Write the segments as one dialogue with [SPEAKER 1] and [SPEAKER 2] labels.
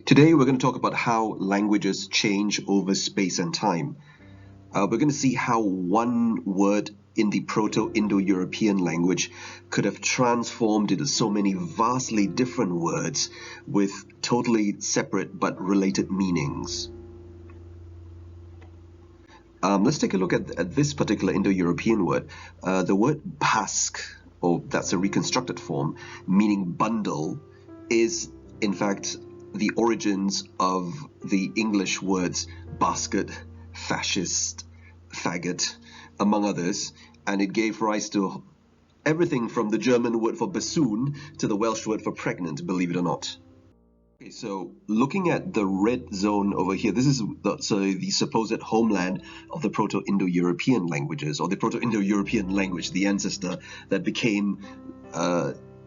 [SPEAKER 1] Today we're going to talk about how languages change over space and time. We're going to see how one word in the Proto-Indo-European language could have transformed into so many vastly different words with totally separate but related meanings. Let's take a look at this particular Indo-European word. The word Basque, or that's a reconstructed form, meaning bundle, is in fact the origins of the English words basket, fascist, faggot, among others, and it gave rise to everything from the German word for bassoon to the Welsh word for pregnant, believe it or not. Okay, so looking at the red zone over here, this is the supposed homeland of the Proto-Indo-European languages, or the Proto-Indo-European language, the ancestor that became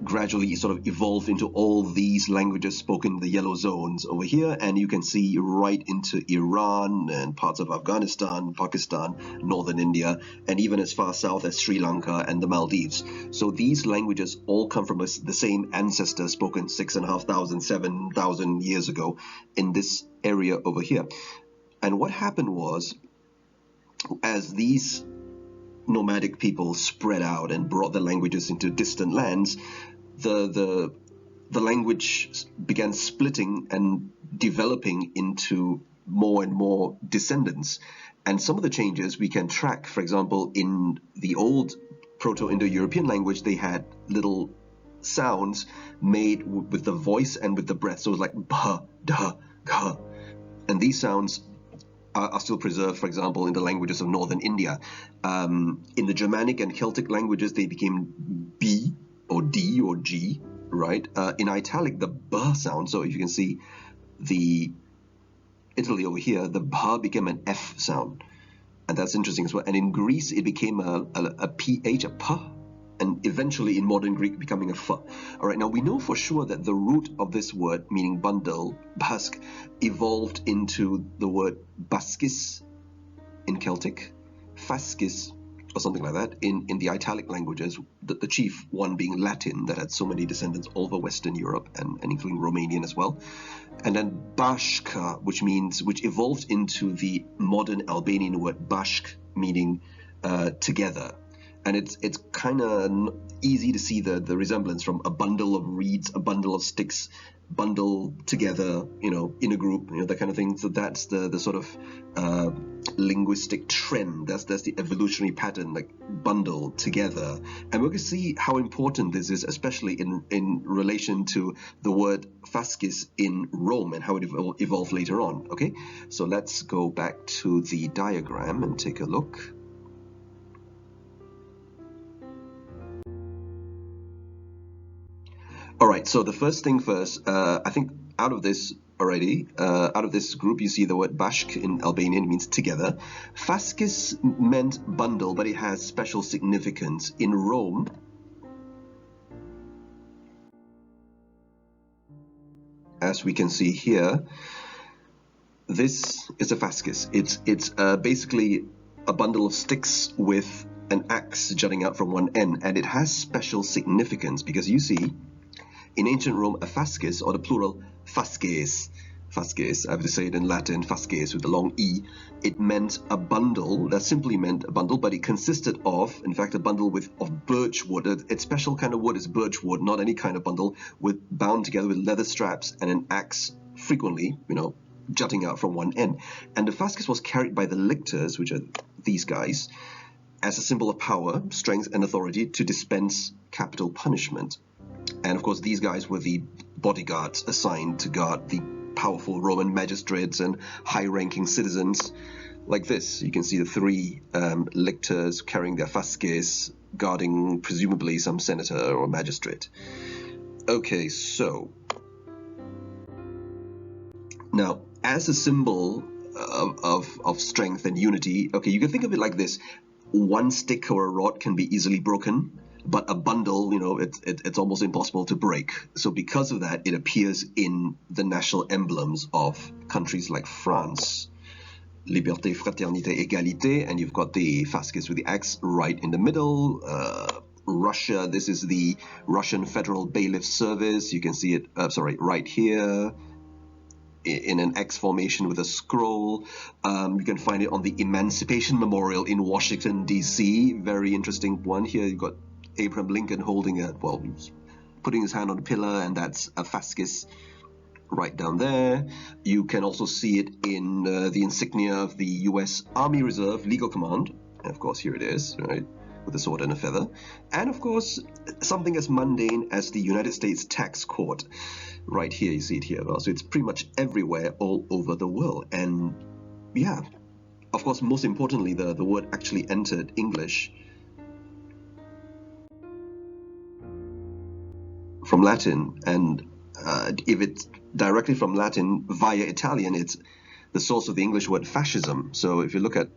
[SPEAKER 1] gradually sort of evolved into all these languages spoken in the yellow zones over here, and you can see right into Iran and parts of Afghanistan, Pakistan, northern India, and even as far south as Sri Lanka and the Maldives. So these languages all come from the same ancestor spoken 6,500, 7,000 years ago in this area over here. And what happened was, as these nomadic people spread out and brought the languages into distant lands, the language began splitting and developing into more and more descendants. And some of the changes we can track. For example, in the old Proto-Indo-European language, they had little sounds made with the voice and with the breath. So it was like ba, da, ga. And these sounds are still preserved, for example, in the languages of northern India. In the Germanic and Celtic languages, they became B or D or G, right? In Italic, the B sound, so if you can see the Italy over here, the B became an F sound. And that's interesting as well. And in Greece, it became a PH, a P, and eventually in modern Greek becoming a F. All right, now we know for sure that the root of this word, meaning bundle, Basque, evolved into the word Bascis in Celtic, fascis, or something like that, in the Italic languages, the chief one being Latin, that had so many descendants all over Western Europe and including Romanian as well. And then Bashka, which evolved into the modern Albanian word Bashk, meaning together. And it's kind of easy to see the resemblance from a bundle of reeds, a bundle of sticks, bundle together, in a group, that kind of thing. So that's the sort of linguistic trend. That's the evolutionary pattern, like bundle together. And we're going to see how important this is, especially in relation to the word fascis in Rome and how it evolved later on. Okay, so let's go back to the diagram and take a look. All right, so the first thing first, I think out of this group, you see the word Bashk in Albanian means together. Fascis meant bundle, but it has special significance. In Rome, as we can see here, this is a fascis. It's basically a bundle of sticks with an axe jutting out from one end, and it has special significance because you see, in ancient Rome, a fascis, or the plural fasces, I have to say it in Latin, fasces with a long E, it meant a bundle, that simply meant a bundle, but it consisted of, in fact, a bundle of birch wood. Its special kind of wood is birch wood, not any kind of bundle, bound together with leather straps and an axe, frequently, jutting out from one end. And the fascis was carried by the lictors, which are these guys, as a symbol of power, strength, and authority to dispense capital punishment. And of course, these guys were the bodyguards assigned to guard the powerful Roman magistrates and high-ranking citizens. Like this, you can see the three lictors carrying their fasces, guarding presumably some senator or magistrate. Okay, so now as a symbol of strength and unity, okay, you can think of it like this: one stick or a rod can be easily broken, but a bundle, it's almost impossible to break. So because of that, it appears in the national emblems of countries like France. Liberté, fraternité, égalité, and you've got the fascis with the axe right in the middle. Russia, this is the Russian Federal Bailiff Service. You can see it, right here. in an X formation with a scroll. You can find it on the Emancipation Memorial in Washington, D.C. Very interesting one. Here you've got Abraham Lincoln holding he's putting his hand on a pillar, and that's a fascis right down there. You can also see it in the insignia of the U.S. Army Reserve Legal Command. And of course, here it is, right, with a sword and a feather. And of course, something as mundane as the United States Tax Court. Right here, you see it here. So it's pretty much everywhere, all over the world. And yeah, of course, most importantly, the word actually entered English from Latin, and if it's directly from Latin via Italian, it's the source of the English word fascism. So if you look at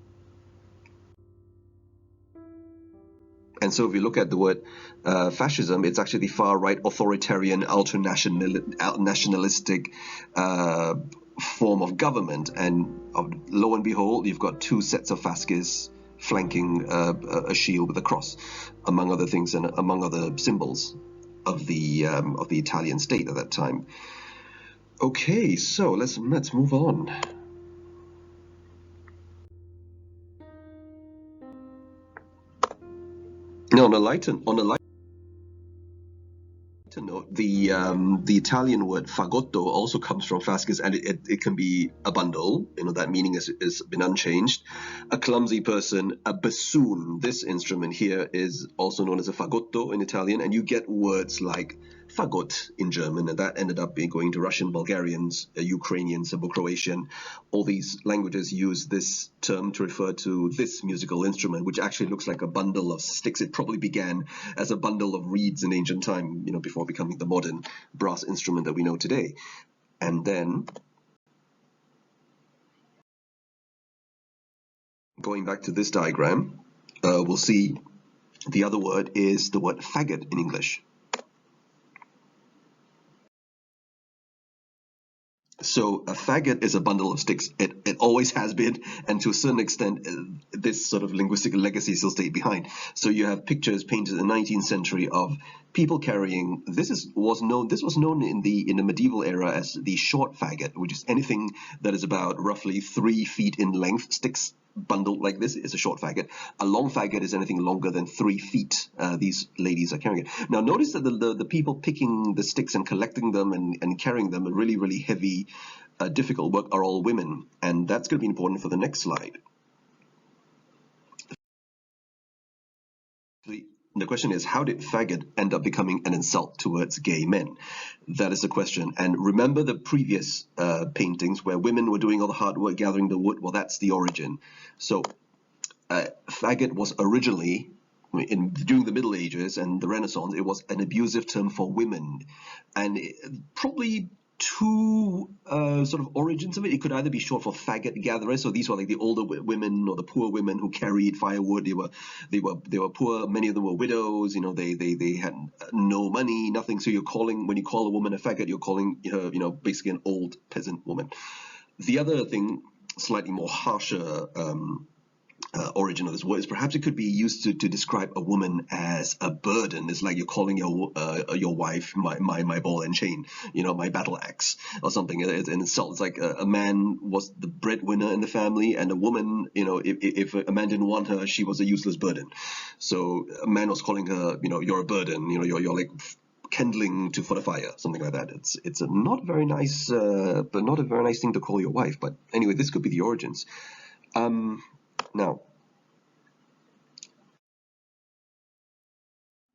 [SPEAKER 1] the word fascism, it's actually the far-right authoritarian ultra-nationalistic form of government. And lo and behold, you've got two sets of fascists flanking a shield with a cross, among other things, and among other symbols of the Italian state at that time. Okay, so let's move on. Now, on a lighter note, the Italian word fagotto also comes from fascis, and it can be a bundle. That meaning has been unchanged. A clumsy person, a bassoon. This instrument here is also known as a fagotto in Italian, and you get words like faggot in German, and that ended up going to Russian, Bulgarians, Ukrainian, Serbo-Croatian. All these languages use this term to refer to this musical instrument, which actually looks like a bundle of sticks. It probably began as a bundle of reeds in ancient time, before becoming the modern brass instrument that we know today. And then, going back to this diagram, we'll see the other word is the word faggot in English. So a faggot is a bundle of sticks. It always has been, and to a certain extent, this sort of linguistic legacy still stayed behind. So you have pictures painted in the 19th century of people carrying. This was known in the medieval era as the short faggot, which is anything that is about roughly 3 feet in length. Sticks bundled like this is a short faggot. A long faggot is anything longer than 3 feet. These ladies are carrying it. Now notice that the people picking the sticks and collecting them and carrying them, a really, really heavy, difficult work, are all women. And that's going to be important for the next slide. The question is, how did faggot end up becoming an insult towards gay men? That is the question. And remember the previous paintings where women were doing all the hard work gathering the wood? Well, that's the origin. So faggot was originally, during the Middle Ages and the Renaissance, it was an abusive term for women. And probably two sort of origins of it. It could either be short for faggot gatherers, so these were like the older women or the poor women who carried firewood. They were poor. Many of them were widows. They had no money, nothing. So when you call a woman a faggot, you're calling her basically an old peasant woman. The other thing, slightly more harsher origin of this word is perhaps it could be used to describe a woman as a burden. It's like you're calling your wife my ball and chain, my battle axe or something. It's an insult. It's like a man was the breadwinner in the family, and a woman, if a man didn't want her, she was a useless burden. So a man was calling her, you're a burden. You're like kindling for the fire, something like that. It's a not very nice, but not a very nice thing to call your wife. But anyway, this could be the origins. Now,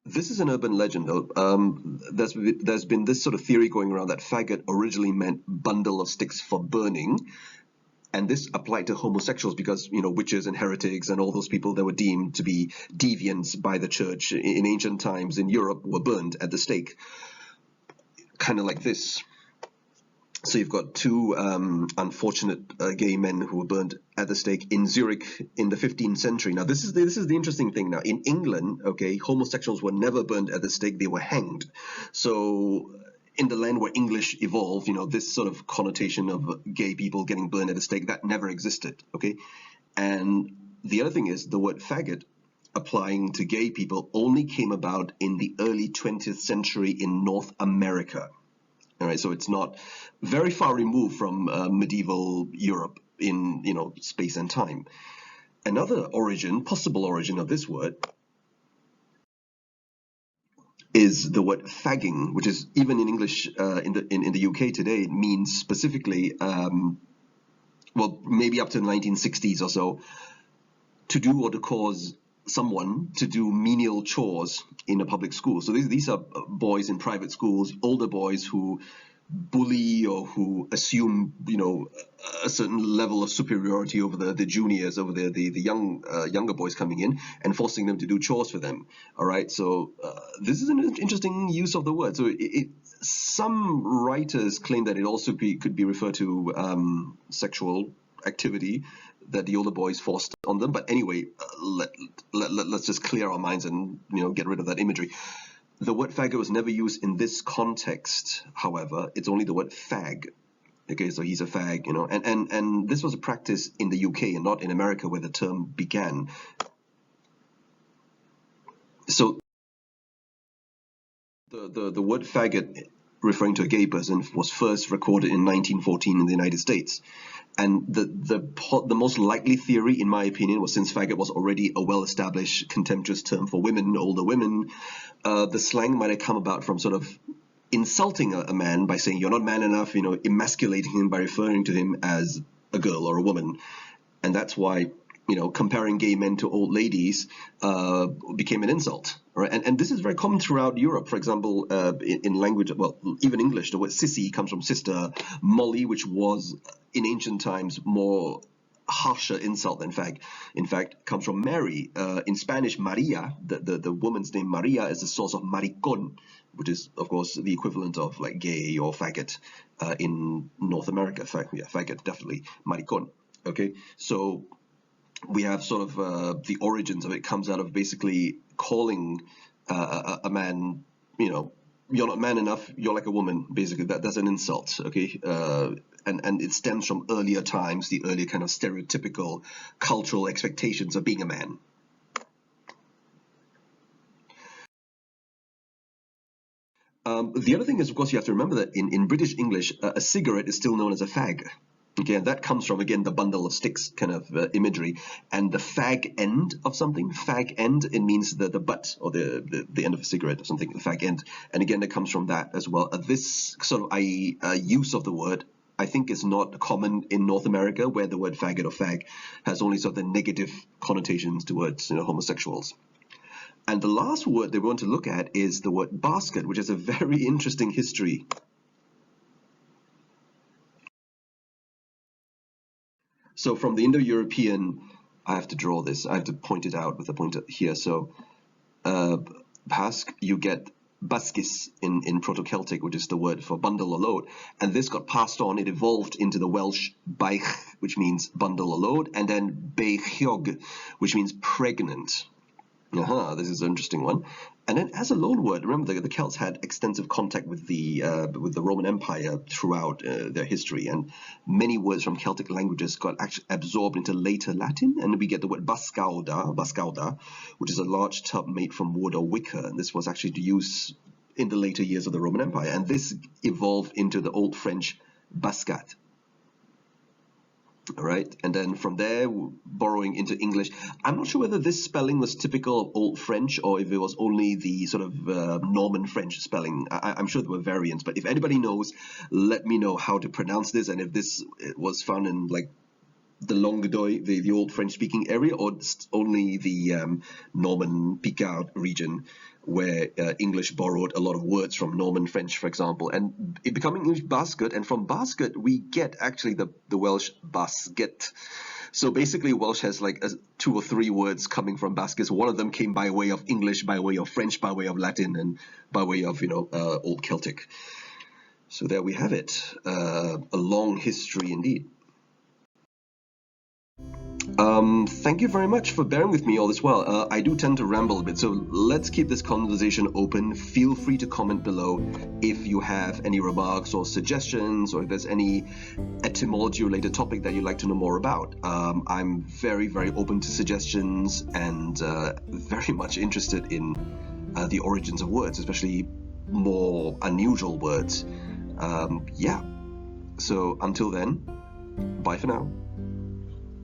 [SPEAKER 1] this is an urban legend, though. There's been this sort of theory going around that faggot originally meant bundle of sticks for burning, and this applied to homosexuals because, witches and heretics and all those people that were deemed to be deviants by the church in ancient times in Europe were burned at the stake, kind of like this. So you've got two unfortunate gay men who were burned at the stake in Zurich in the 15th century. Now, this is the interesting thing. Now, in England, okay, homosexuals were never burned at the stake; they were hanged. So, in the land where English evolved, this sort of connotation of gay people getting burned at the stake, that never existed. Okay, and the other thing is the word faggot applying to gay people only came about in the early 20th century in North America. All right, so it's not very far removed from medieval Europe in space and time. Another origin, possible origin of this word is the word fagging, which is even in English in the UK today, it means specifically, well, maybe up to the 1960s or so, to do or to cause someone to do menial chores in a public school. So these are boys in private schools, older boys who bully or who assume a certain level of superiority over the juniors, over the younger boys coming in and forcing them to do chores for them. All right, so this is an interesting use of the word. So some writers claim that it also could be referred to sexual activity that the older boys forced on them. But anyway, let's just clear our minds and get rid of that imagery. The word faggot was never used in this context, however. It's only the word fag. Okay, so he's a fag, and this was a practice in the UK and not in America where the term began. So the word faggot, referring to a gay person, was first recorded in 1914 in the United States. And the most likely theory, in my opinion, was since faggot was already a well-established contemptuous term for women, older women, the slang might have come about from sort of insulting a man by saying you're not man enough, emasculating him by referring to him as a girl or a woman. And that's why comparing gay men to old ladies became an insult. Right? And this is very common throughout Europe. For example, in language, well, even English, the word sissy comes from sister. Molly, which was in ancient times more harsher insult than fag, in fact, comes from Mary. In Spanish, Maria, the woman's name Maria, is the source of maricón, which is, of course, the equivalent of like gay or faggot in North America. Faggot, definitely. Maricón. Okay, so we have sort of the origins of it comes out of basically calling a man, you're not man enough, you're like a woman, basically. That's an insult, okay? And it stems from earlier times, the earlier kind of stereotypical cultural expectations of being a man. The other thing is, of course, you have to remember that in British English, a cigarette is still known as a fag. Okay, and that comes from, again, the bundle of sticks kind of imagery. And the fag end of something, fag end, it means the butt or the end of a cigarette or something, the fag end. And again, that comes from that as well. This sort of use of the word, I think, is not common in North America, where the word faggot or fag has only sort of the negative connotations towards homosexuals. And the last word they want to look at is the word basket, which is a very interesting history. So from the Indo-European, I have to draw this. I have to point it out with a pointer here. So Basque, you get fascis in Proto-Celtic, which is the word for bundle or load. And this got passed on. It evolved into the Welsh baich, which means bundle or load, and then beichiog, which means pregnant. This is an interesting one. And then as a loan word, remember the Celts had extensive contact with the Roman Empire throughout their history, and many words from Celtic languages got actually absorbed into later Latin, and we get the word bascauda, which is a large tub made from wood or wicker, and this was actually used in the later years of the Roman Empire, and this evolved into the Old French bascat. All right, and then from there, borrowing into English. I'm not sure whether this spelling was typical of Old French or if it was only the sort of Norman French spelling. I'm sure there were variants, but if anybody knows, let me know how to pronounce this, and if this was found in like the Languedoc, the old French-speaking area, or only the Norman Picard region, where English borrowed a lot of words from Norman French, for example, and it becoming English basket, and from basket we get actually the Welsh basket. So basically Welsh has like 2 or 3 words coming from baskets. One of them came by way of English, by way of French, by way of Latin, and by way of Old Celtic. So there we have it, a long history indeed. Thank you very much for bearing with me all this while. I do tend to ramble a bit, so let's keep this conversation open. Feel free to comment below if you have any remarks or suggestions, or if there's any etymology related topic that you'd like to know more about. I'm very, very open to suggestions and very much interested in the origins of words, especially more unusual words. Yeah. So until then, bye for now.